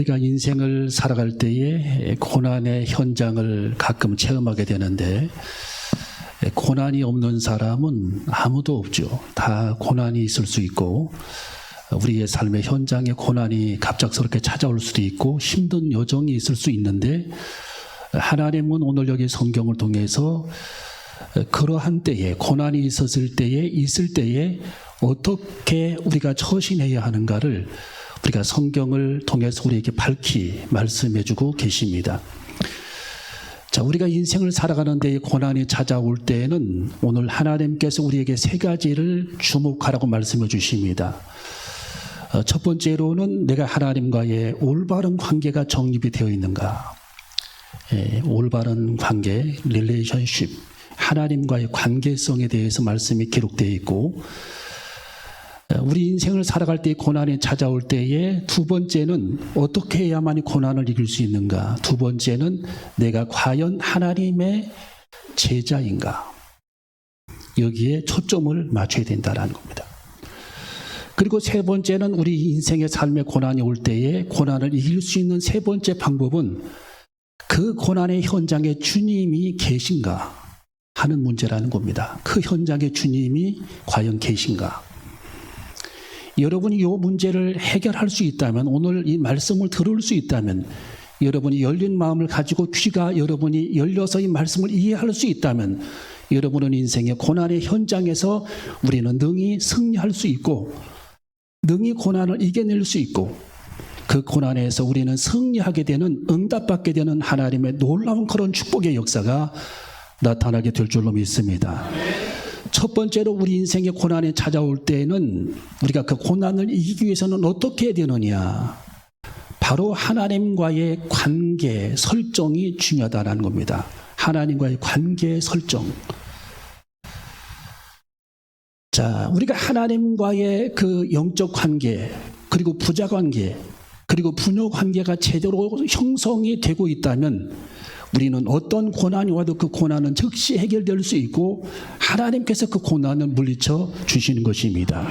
우리가 인생을 살아갈 때에 고난의 현장을 가끔 체험하게 되는데, 고난이 없는 사람은 아무도 없죠. 다 고난이 있을 수 있고, 우리의 삶의 현장에 고난이 갑작스럽게 찾아올 수도 있고 힘든 여정이 있을 수 있는데, 하나님은 오늘 여기 성경을 통해서 그러한 때에, 고난이 있을 때에 어떻게 우리가 처신해야 하는가를 우리가 성경을 통해서 우리에게 밝히 말씀해주고 계십니다. 자, 우리가 인생을 살아가는 데에 고난이 찾아올 때에는 오늘 하나님께서 우리에게 세 가지를 주목하라고 말씀해 주십니다. 첫 번째로는 내가 하나님과의 올바른 관계가 정립이 되어 있는가. 올바른 관계, 릴레이션십, 하나님과의 관계성에 대해서 말씀이 기록되어 있고, 우리 인생을 살아갈 때 고난이 찾아올 때에 두 번째는 어떻게 해야만이 고난을 이길 수 있는가. 두 번째는 내가 과연 하나님의 제자인가. 여기에 초점을 맞춰야 된다는 겁니다. 그리고 세 번째는 우리 인생의 삶의 고난이 올 때에 고난을 이길 수 있는 세 번째 방법은 그 고난의 현장에 주님이 계신가 하는 문제라는 겁니다. 그 현장에 주님이 과연 계신가. 여러분이 이 문제를 해결할 수 있다면, 오늘 이 말씀을 들을 수 있다면, 여러분이 열린 마음을 가지고 귀가 여러분이 열려서 이 말씀을 이해할 수 있다면, 여러분은 인생의 고난의 현장에서 우리는 능히 승리할 수 있고, 능히 고난을 이겨낼 수 있고, 그 고난에서 우리는 승리하게 되는, 응답받게 되는 하나님의 놀라운 그런 축복의 역사가 나타나게 될 줄로 믿습니다. 첫 번째로 우리 인생의 고난이 찾아올 때에는 우리가 그 고난을 이기기 위해서는 어떻게 해야 되느냐. 바로 하나님과의 관계 설정이 중요하다는 겁니다. 하나님과의 관계 설정. 자, 우리가 하나님과의 그 영적 관계, 그리고 부자 관계, 그리고 부녀 관계가 제대로 형성이 되고 있다면 우리는 어떤 고난이 와도 그 고난은 즉시 해결될 수 있고 하나님께서 그 고난을 물리쳐 주시는 것입니다.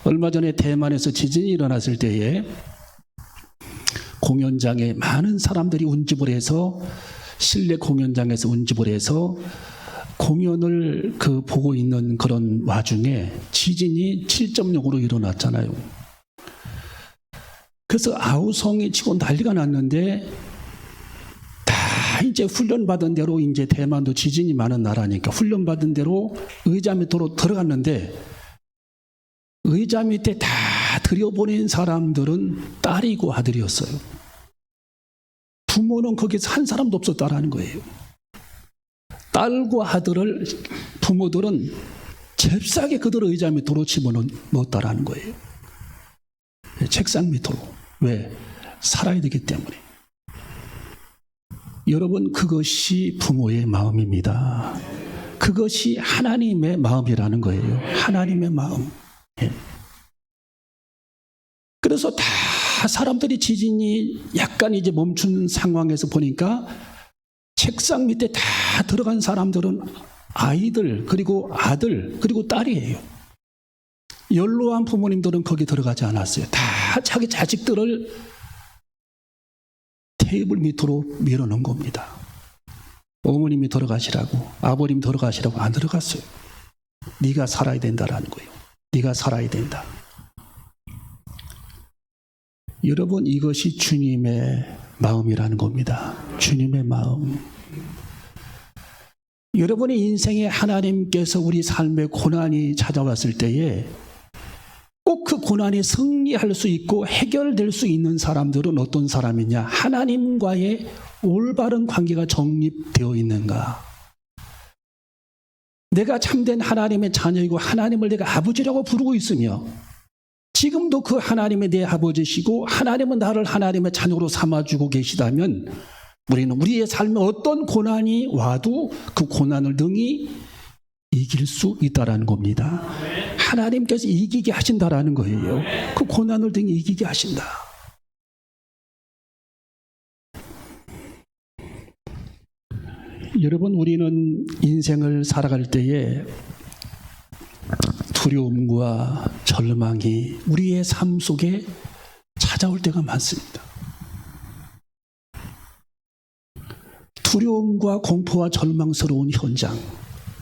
얼마 전에 대만에서 지진이 일어났을 때에 공연장에 많은 사람들이 운집을 해서, 실내 공연장에서 운집을 해서 공연을 보고 있는 그런 와중에 지진이 7.0으로 일어났잖아요. 그래서 아우성이 치고 난리가 났는데, 이제 훈련받은 대로, 이제 대만도 지진이 많은 나라니까 훈련받은 대로 의자 밑으로 들어갔는데, 의자 밑에 다 들여보낸 사람들은 딸이고 아들이었어요. 부모는 거기서 한 사람도 없었다라는 거예요. 딸과 아들을 부모들은 잽싸게 그들을 의자 밑으로 집어넣었다라는 거예요. 책상 밑으로. 왜? 살아야 되기 때문에. 여러분, 그것이 부모의 마음입니다. 그것이 하나님의 마음이라는 거예요. 하나님의 마음. 그래서 다 사람들이 지진이 약간 이제 멈춘 상황에서 보니까 책상 밑에 다 들어간 사람들은 아이들, 그리고 아들, 그리고 딸이에요. 연로한 부모님들은 거기 들어가지 않았어요. 다 자기 자식들을 테이블 밑으로 밀어넣은 겁니다. 어머님이 들어가시라고, 아버님 들어가시라고 안 들어갔어요. 네가 살아야 된다라는 거예요. 네가 살아야 된다. 여러분, 이것이 주님의 마음이라는 겁니다. 주님의 마음. 여러분의 인생에 하나님께서 우리 삶의 고난이 찾아왔을 때에 꼭 그 고난이 승리할 수 있고 해결될 수 있는 사람들은 어떤 사람이냐? 하나님과의 올바른 관계가 정립되어 있는가? 내가 참된 하나님의 자녀이고 하나님을 내가 아버지라고 부르고 있으며, 지금도 그 하나님이 내 아버지시고 하나님은 나를 하나님의 자녀로 삼아주고 계시다면, 우리는 우리의 삶에 어떤 고난이 와도 그 고난을 능히 이길 수 있다라는 겁니다. 하나님께서 이기게 하신다라는 거예요. 그 고난을 등에 이기게 하신다. 여러분, 우리는 인생을 살아갈 때에 두려움과 절망이 우리의 삶 속에 찾아올 때가 많습니다. 두려움과 공포와 절망스러운 현장.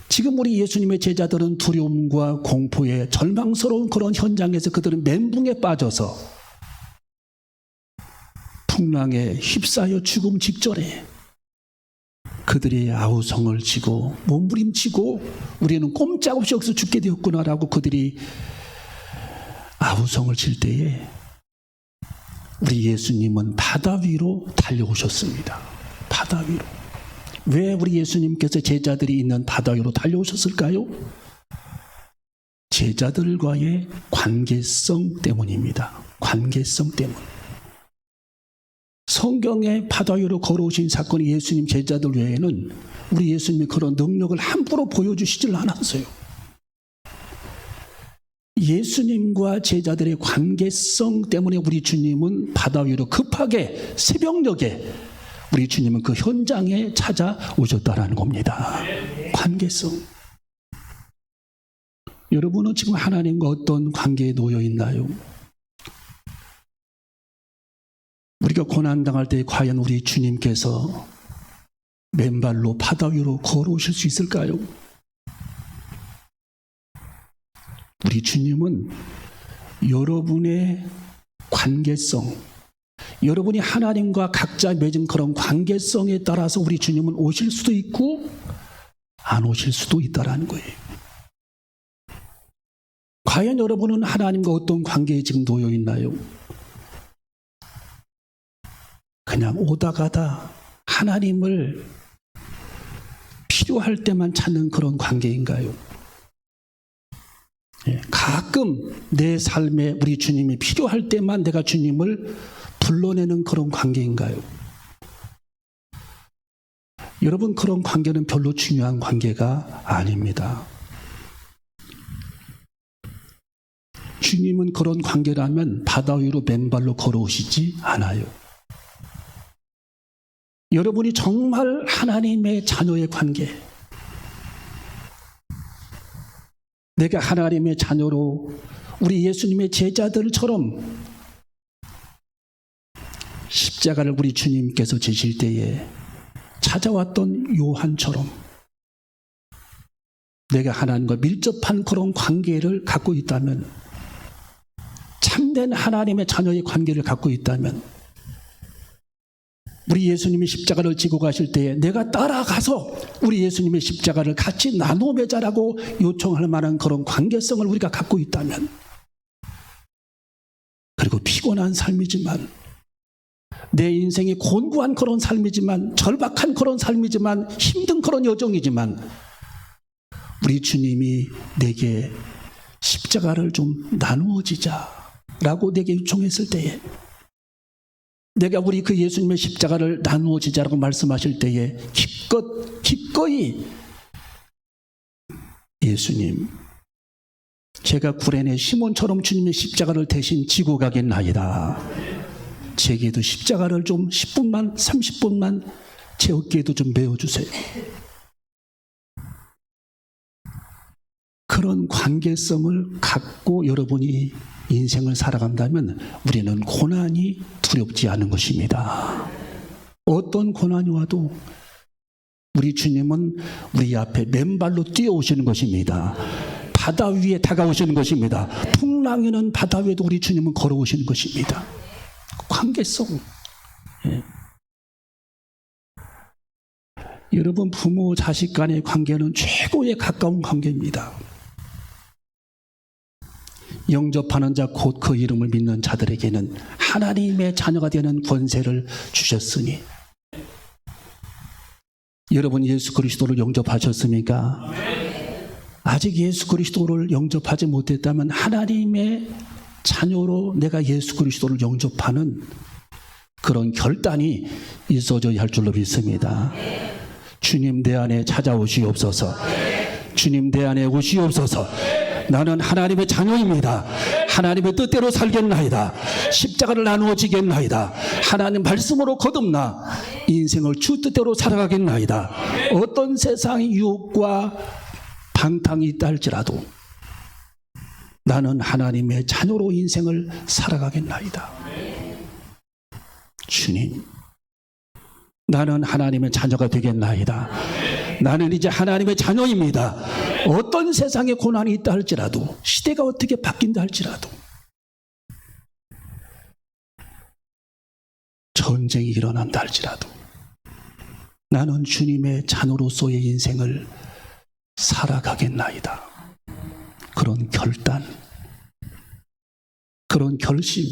지금 우리 예수님의 제자들은 두려움과 공포에 절망스러운 그런 현장에서 그들은 멘붕에 빠져서 풍랑에 휩싸여 죽음 직전에 그들이 아우성을 치고 몸부림치고 우리는 꼼짝없이 여기서 죽게 되었구나라고 그들이 아우성을 칠 때에 우리 예수님은 바다 위로 달려오셨습니다. 바다 위로. 왜 우리 예수님께서 제자들이 있는 바다 위로 달려오셨을까요? 제자들과의 관계성 때문입니다. 관계성 때문. 성경에 바다 위로 걸어오신 사건이 예수님 제자들 외에는 우리 예수님이 그런 능력을 함부로 보여주시질 않았어요. 예수님과 제자들의 관계성 때문에 우리 주님은 바다 위로 급하게 새벽녘에 우리 주님은 그 현장에 찾아오셨다라는 겁니다. 관계성. 여러분은 지금 하나님과 어떤 관계에 놓여 있나요? 우리가 고난당할 때 과연 우리 주님께서 맨발로 바다 위로 걸어오실 수 있을까요? 우리 주님은 여러분의 관계성, 여러분이 하나님과 각자 맺은 그런 관계성에 따라서 우리 주님은 오실 수도 있고 안 오실 수도 있다라는 거예요. 과연 여러분은 하나님과 어떤 관계에 지금 놓여 있나요? 그냥 오다 가다 하나님을 필요할 때만 찾는 그런 관계인가요? 가끔 내 삶에 우리 주님이 필요할 때만 내가 주님을 불러내는 그런 관계인가요? 여러분, 그런 관계는 별로 중요한 관계가 아닙니다. 주님은 그런 관계라면 바다 위로 맨발로 걸어오시지 않아요. 여러분이 정말 하나님의 자녀의 관계, 내가 하나님의 자녀로 우리 예수님의 제자들처럼 십자가를 우리 주님께서 지실 때에 찾아왔던 요한처럼 내가 하나님과 밀접한 그런 관계를 갖고 있다면, 참된 하나님의 자녀의 관계를 갖고 있다면, 우리 예수님이 십자가를 지고 가실 때에 내가 따라가서 우리 예수님의 십자가를 같이 나누어 매자라고 요청할 만한 그런 관계성을 우리가 갖고 있다면, 그리고 피곤한 삶이지만, 내 인생이 곤고한 그런 삶이지만, 절박한 그런 삶이지만, 힘든 그런 여정이지만, 우리 주님이 내게 십자가를 좀 나누어지자라고 내게 요청했을 때에, 내가 우리 그 예수님의 십자가를 나누어지자라고 말씀하실 때에 기꺼이 예수님, 제가 구레네 시몬처럼 주님의 십자가를 대신 지고 가겠나이다. 제게도 십자가를 좀 10분만 30분만 제 어깨에도 좀 메어주세요. 그런 관계성을 갖고 여러분이 인생을 살아간다면 우리는 고난이 두렵지 않은 것입니다. 어떤 고난이 와도 우리 주님은 우리 앞에 맨발로 뛰어오시는 것입니다. 바다 위에 다가오시는 것입니다. 풍랑에는 바다 위에도 우리 주님은 걸어오시는 것입니다. 관계성. 여러분, 부모 자식 간의 관계는 최고의 가까운 관계입니다. 영접하는 자 곧 그 이름을 믿는 자들에게는 하나님의 자녀가 되는 권세를 주셨으니. 여러분, 예수 그리스도를 영접하셨습니까? 아직 예수 그리스도를 영접하지 못했다면 하나님의 자녀로 내가 예수 그리스도를 영접하는 그런 결단이 있어져야 할 줄로 믿습니다. 주님 내 안에 찾아오시옵소서. 주님 내 안에 오시옵소서. 나는 하나님의 자녀입니다. 하나님의 뜻대로 살겠나이다. 십자가를 나누어지겠나이다. 하나님 말씀으로 거듭나 인생을 주 뜻대로 살아가겠나이다. 어떤 세상의 유혹과 방탕이 있다 할지라도 나는 하나님의 자녀로 인생을 살아가겠나이다. 주님, 나는 하나님의 자녀가 되겠나이다. 나는 이제 하나님의 자녀입니다. 어떤 세상에 고난이 있다 할지라도, 시대가 어떻게 바뀐다 할지라도, 전쟁이 일어난다 할지라도 나는 주님의 자녀로서의 인생을 살아가겠나이다. 그런 결단, 그런 결심,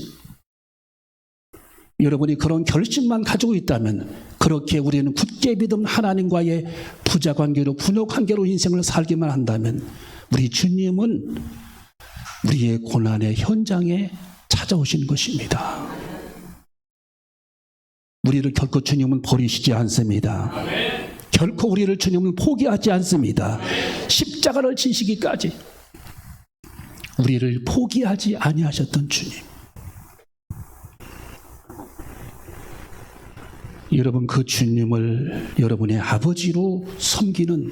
여러분이 그런 결심만 가지고 있다면, 그렇게 우리는 굳게 믿음 하나님과의 부자관계로, 분노관계로 인생을 살기만 한다면, 우리 주님은 우리의 고난의 현장에 찾아오시는 것입니다. 우리를 결코 주님은 버리시지 않습니다. 결코 우리를 주님은 포기하지 않습니다. 십자가를 지시기까지 우리를 포기하지 아니하셨던 주님. 여러분, 그 주님을 여러분의 아버지로 섬기는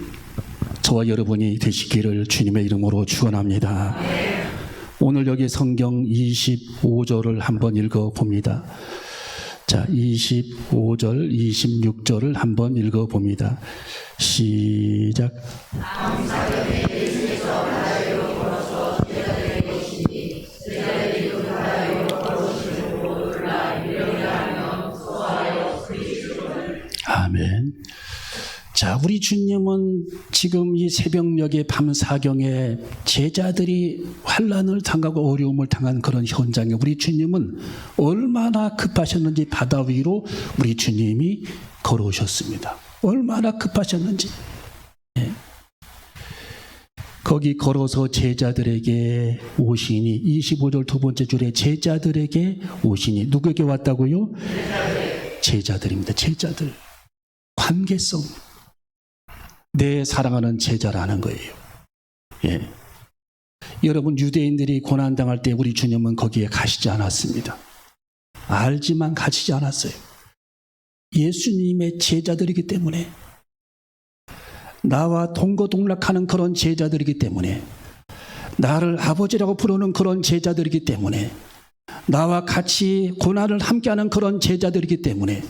저와 여러분이 되시기를 주님의 이름으로 축원합니다. 오늘 여기 성경 25절을 한번 읽어봅니다. 자, 25절, 26절을 한번 읽어봅니다. 시작. 아멘. 자, 우리 주님은 지금 이 새벽녘에 밤사경에 제자들이 환난을 당하고 어려움을 당한 그런 현장에 우리 주님은 얼마나 급하셨는지 바다 위로 우리 주님이 걸어오셨습니다. 얼마나 급하셨는지. 네. 거기 걸어서 제자들에게 오시니, 25절 두 번째 줄에 제자들에게 오시니, 누구에게 왔다고요? 제자들입니다. 제자들. 관계성. 내 사랑하는 제자라는 거예요. 예. 여러분, 유대인들이 고난당할 때 우리 주님은 거기에 가시지 않았습니다. 알지만 가시지 않았어요. 예수님의 제자들이기 때문에, 나와 동거동락하는 그런 제자들이기 때문에, 나를 아버지라고 부르는 그런 제자들이기 때문에, 나와 같이 고난을 함께하는 그런 제자들이기 때문에,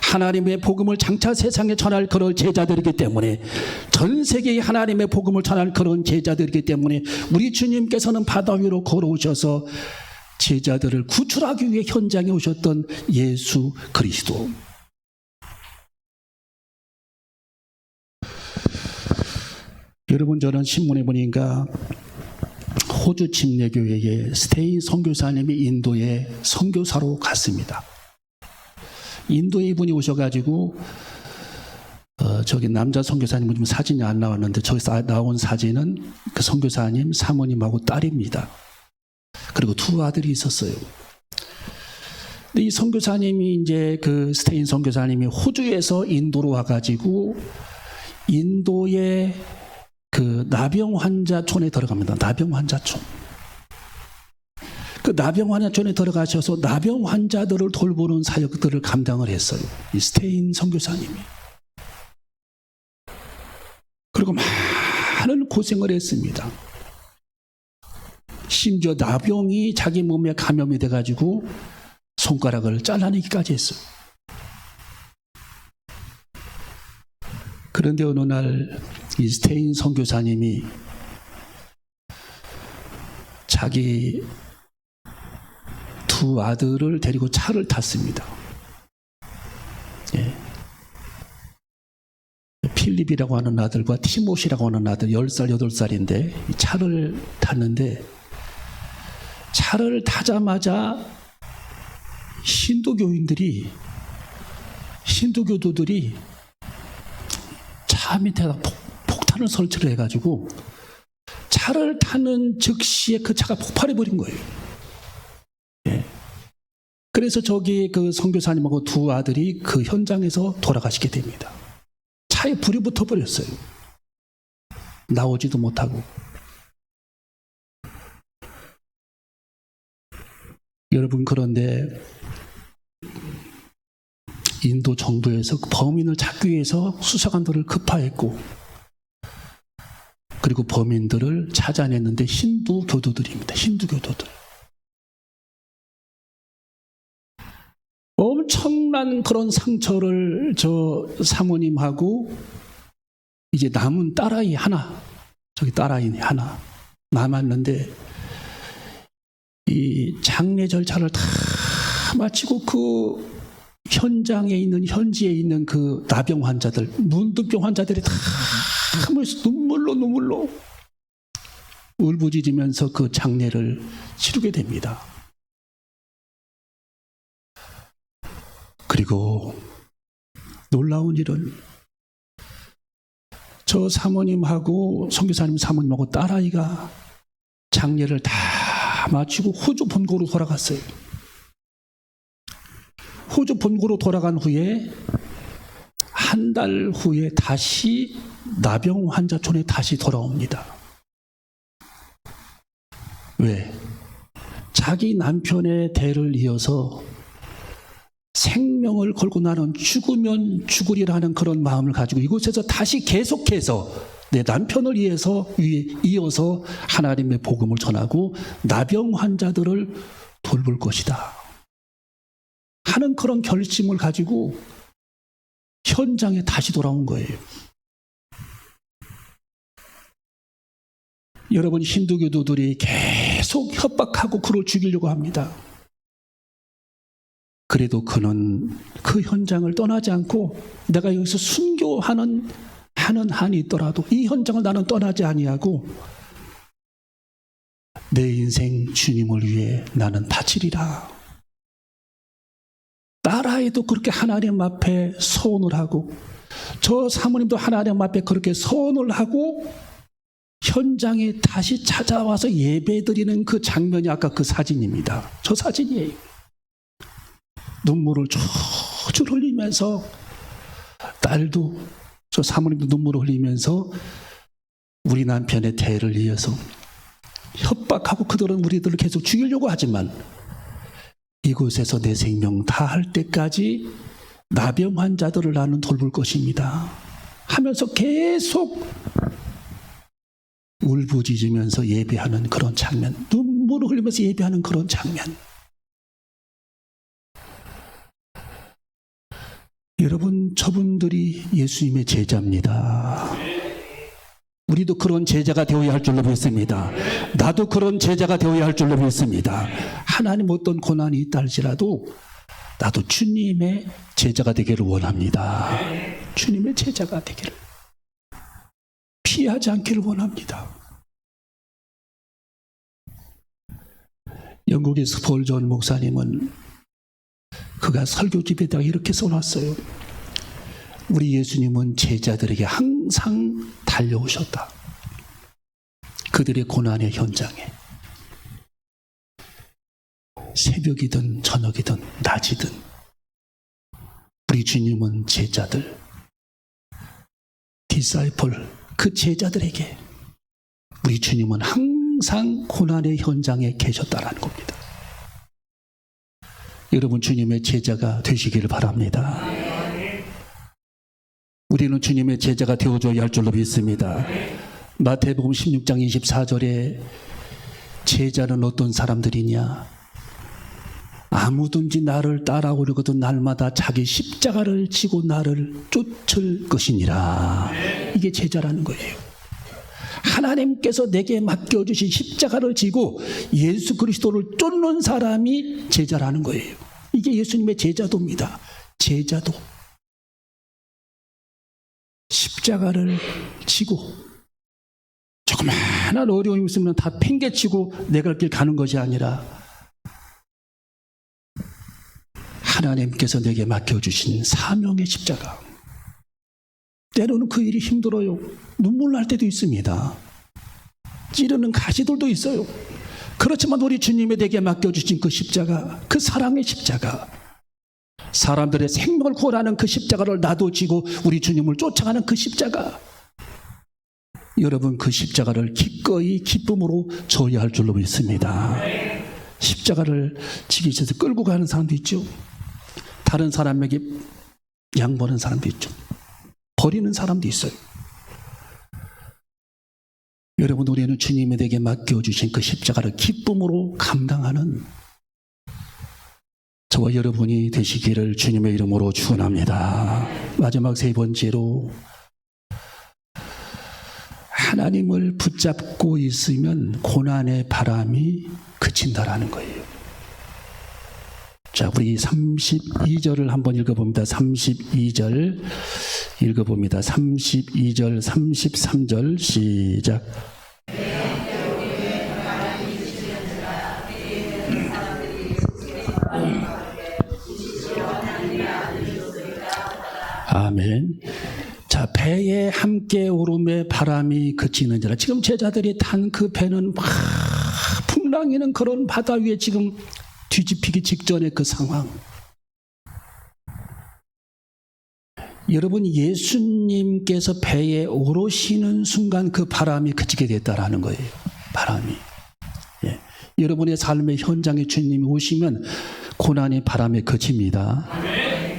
하나님의 복음을 장차 세상에 전할 그런 제자들이기 때문에, 전 세계에 하나님의 복음을 전할 그런 제자들이기 때문에 우리 주님께서는 바다 위로 걸어오셔서 제자들을 구출하기 위해 현장에 오셨던 예수 그리스도. 여러분, 저는 신문에 보니까 호주 침례교회의 스테인 선교사님이 인도에 선교사로 갔습니다. 인도에 이분이 오셔가지고 저기 남자 선교사님은 좀 사진이 안 나왔는데, 저기서 나온 사진은 그 선교사님 사모님하고 딸입니다. 그리고 두 아들이 있었어요. 근데 이 선교사님이 이제 그 스테인 선교사님이 호주에서 인도로 와가지고 인도의 그 나병 환자촌에 들어갑니다. 나병 환자촌. 그 나병 환자촌에 들어가셔서 나병 환자들을 돌보는 사역들을 감당을 했어요. 이 스테인 선교사님이. 그리고 많은 고생을 했습니다. 심지어 나병이 자기 몸에 감염이 돼가지고 손가락을 잘라내기까지 했어요. 그런데 어느 날 이 스테인 선교사님이 자기 두 아들을 데리고 차를 탔습니다. 예. 필립이라고 하는 아들과 티모시라고 하는 아들 10살, 8살인데 차를 탔는데, 차를 타자마자 힌두교도들이 차 밑에다 폭탄을 설치를 해가지고 차를 타는 즉시에 그 차가 폭발해버린 거예요. 예. 그래서 저기 그 선교사님하고 두 아들이 그 현장에서 돌아가시게 됩니다. 차에 불이 붙어버렸어요. 나오지도 못하고. 여러분, 그런데 인도 정부에서 범인을 찾기 위해서 수사관들을 급파했고, 그리고 범인들을 찾아냈는데 힌두교도들입니다. 힌두교도들. 엄청난 그런 상처를 저 사모님하고 이제 남은 딸아이 하나, 저기 딸아이 하나 남았는데 이 장례 절차를 다 마치고 그 현장에 있는 현지에 있는 그 나병 환자들, 문득병 환자들이 다 눈물로 울부짖으면서 그 장례를 치르게 됩니다. 그리고 놀라운 일은 저 사모님하고 선교사님 사모님하고 딸아이가 장례를 다 마치고 호주 본고로 돌아갔어요. 호주 본고로 돌아간 후에 한 달 후에 다시 나병 환자촌에 다시 돌아옵니다. 왜? 자기 남편의 대를 이어서 생명을 걸고 나는 죽으면 죽으리라는 그런 마음을 가지고 이곳에서 다시 계속해서 내 남편을 위해서 이어서 하나님의 복음을 전하고 나병 환자들을 돌볼 것이다 하는 그런 결심을 가지고 현장에 다시 돌아온 거예요. 여러분, 힌두교도들이 계속 협박하고 그를 죽이려고 합니다. 그래도 그는 그 현장을 떠나지 않고 내가 여기서 순교하는 한이 있더라도 이 현장을 나는 떠나지 아니하고 내 인생 주님을 위해 나는 바치리라. 딸아이도 그렇게 하나님 앞에 서원을 하고 저 사모님도 하나님 앞에 그렇게 서원을 하고 현장에 다시 찾아와서 예배드리는 그 장면이 아까 그 사진입니다. 저 사진이에요. 눈물을 줄줄 흘리면서 딸도 저 사모님도 눈물을 흘리면서 우리 남편의 대를 이어서 협박하고 그들은 우리들을 계속 죽이려고 하지만 이곳에서 내 생명 다할 때까지 나병 환자들을 나는 돌볼 것입니다 하면서 계속 울부짖으면서 예배하는 그런 장면, 눈물을 흘리면서 예배하는 그런 장면. 여러분, 저분들이 예수님의 제자입니다. 우리도 그런 제자가 되어야 할 줄로 믿습니다. 나도 그런 제자가 되어야 할 줄로 믿습니다. 하나님 어떤 고난이 있다 할지라도 나도 주님의 제자가 되기를 원합니다. 주님의 제자가 되기를, 피하지 않기를 원합니다. 영국의 스폴전 목사님은 그가 설교집에다가 이렇게 써놨어요. 우리 예수님은 제자들에게 항상 달려오셨다. 그들의 고난의 현장에 새벽이든 저녁이든 낮이든 우리 주님은 제자들, 디사이플, 그 제자들에게 우리 주님은 항상 고난의 현장에 계셨다라는 겁니다. 여러분, 주님의 제자가 되시기를 바랍니다. 우리는 주님의 제자가 되어줘야 할 줄로 믿습니다. 마태복음 16장 24절에 제자는 어떤 사람들이냐? 아무든지 나를 따라오려거든 날마다 자기 십자가를 지고 나를 쫓을 것이니라. 이게 제자라는 거예요. 하나님께서 내게 맡겨주신 십자가를 지고 예수 그리스도를 쫓는 사람이 제자라는 거예요. 이게 예수님의 제자도입니다. 제자도. 십자가를 지고 조그마한 어려움이 있으면 다 팽개치고 내 갈 길 가는 것이 아니라 하나님께서 내게 맡겨주신 사명의 십자가. 때로는 그 일이 힘들어요. 눈물 날 때도 있습니다. 찌르는 가시들도 있어요. 그렇지만 우리 주님이 내게 맡겨주신 그 십자가, 그 사랑의 십자가, 사람들의 생명을 구원하는 그 십자가를 나도 지고 우리 주님을 쫓아가는 그 십자가, 여러분, 그 십자가를 기꺼이 기쁨으로 져야 할 줄로 믿습니다. 십자가를 지기 위해서 끌고 가는 사람도 있죠. 다른 사람에게 양보하는 사람도 있죠. 버리는 사람도 있어요. 여러분, 우리는 주님이 내게 맡겨주신 그 십자가를 기쁨으로 감당하는 저와 여러분이 되시기를 주님의 이름으로 축원합니다. 마지막 세 번째로, 하나님을 붙잡고 있으면 고난의 바람이 그친다라는 거예요. 자, 우리 32절을 한번 읽어봅니다. 32절 읽어봅니다. 32절, 33절 시작. 아멘. 자, 배에 함께 오름에 바람이 그치는지라. 지금 제자들이 탄 그 배는 막 풍랑이는 그런 바다 위에 지금 뒤집히기 직전의 그 상황. 여러분, 예수님께서 배에 오르시는 순간 그 바람이 그치게 됐다라는 거예요. 바람이. 예. 여러분의 삶의 현장에 주님이 오시면 고난이 바람에 그칩니다.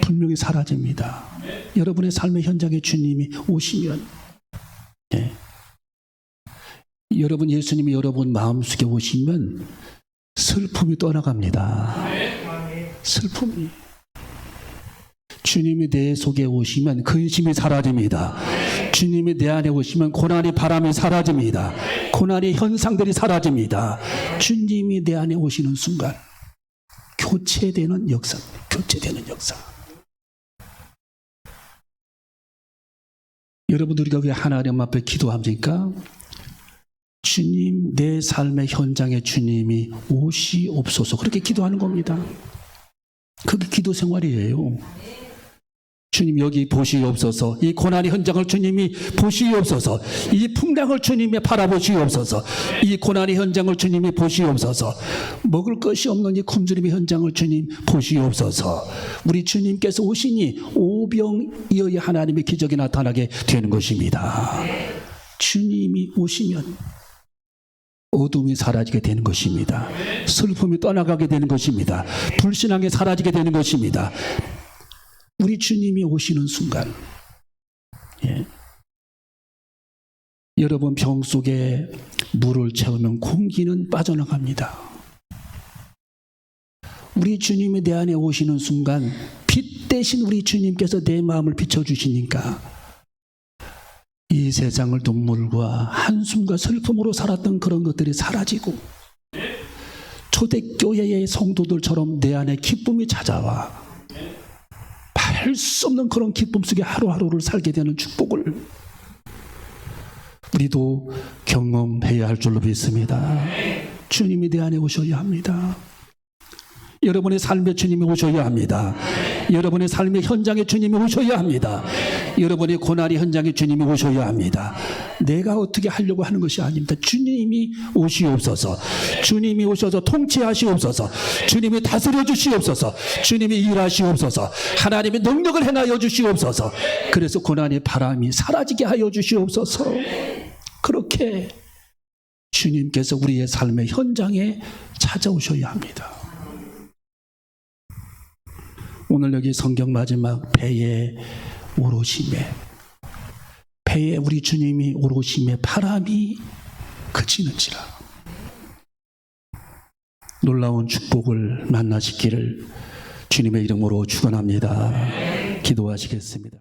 분명히 사라집니다. 여러분의 삶의 현장에 주님이 오시면, 예. 여러분, 예수님이 여러분 마음속에 오시면 슬픔이 떠나갑니다. 슬픔이. 주님이 내 속에 오시면 근심이 사라집니다. 주님이 내 안에 오시면 고난의 바람이 사라집니다. 고난의 현상들이 사라집니다. 주님이 내 안에 오시는 순간 교체되는 역사, 교체되는 역사. 여러분, 우리가 왜 하나님 앞에 기도합니까? 주님, 내 삶의 현장에 주님이 오시옵소서. 그렇게 기도하는 겁니다. 그게 기도 생활이에요. 주님, 여기 보시옵소서. 이 고난의 현장을 주님이 보시옵소서. 이 풍랑을 주님이 바라보시옵소서. 이 고난의 현장을 주님이 보시옵소서. 먹을 것이 없는 이 굶주림의 현장을 주님 보시옵소서. 우리 주님께서 오시니 오병이어야 하나님의 기적이 나타나게 되는 것입니다. 주님이 오시면 어둠이 사라지게 되는 것입니다. 슬픔이 떠나가게 되는 것입니다. 불신앙이 사라지게 되는 것입니다. 우리 주님이 오시는 순간, 예. 여러분, 병 속에 물을 채우면 공기는 빠져나갑니다. 우리 주님이 내 안에 오시는 순간 빛 대신 우리 주님께서 내 마음을 비춰주시니까 이 세상을 눈물과 한숨과 슬픔으로 살았던 그런 것들이 사라지고 초대교회의 성도들처럼 내 안에 기쁨이 찾아와 할 수 없는 그런 기쁨 속에 하루하루를 살게 되는 축복을 우리도 경험해야 할 줄로 믿습니다. 주님이 내 안에 오셔야 합니다. 여러분의 삶에 주님이 오셔야 합니다. 여러분의 삶의 현장에 주님이 오셔야 합니다. 여러분의 고난의 현장에 주님이 오셔야 합니다. 내가 어떻게 하려고 하는 것이 아닙니다. 주님이 오시옵소서. 주님이 오셔서 통치하시옵소서. 주님이 다스려 주시옵소서. 주님이 일하시옵소서. 하나님의 능력을 행하여 주시옵소서. 그래서 고난의 바람이 사라지게 하여 주시옵소서. 그렇게 주님께서 우리의 삶의 현장에 찾아오셔야 합니다. 오늘 여기 성경 마지막 배에 오르심에, 배에 우리 주님이 오르심에 바람이 그치는지라. 놀라운 축복을 만나시기를 주님의 이름으로 축원합니다. 기도하시겠습니다.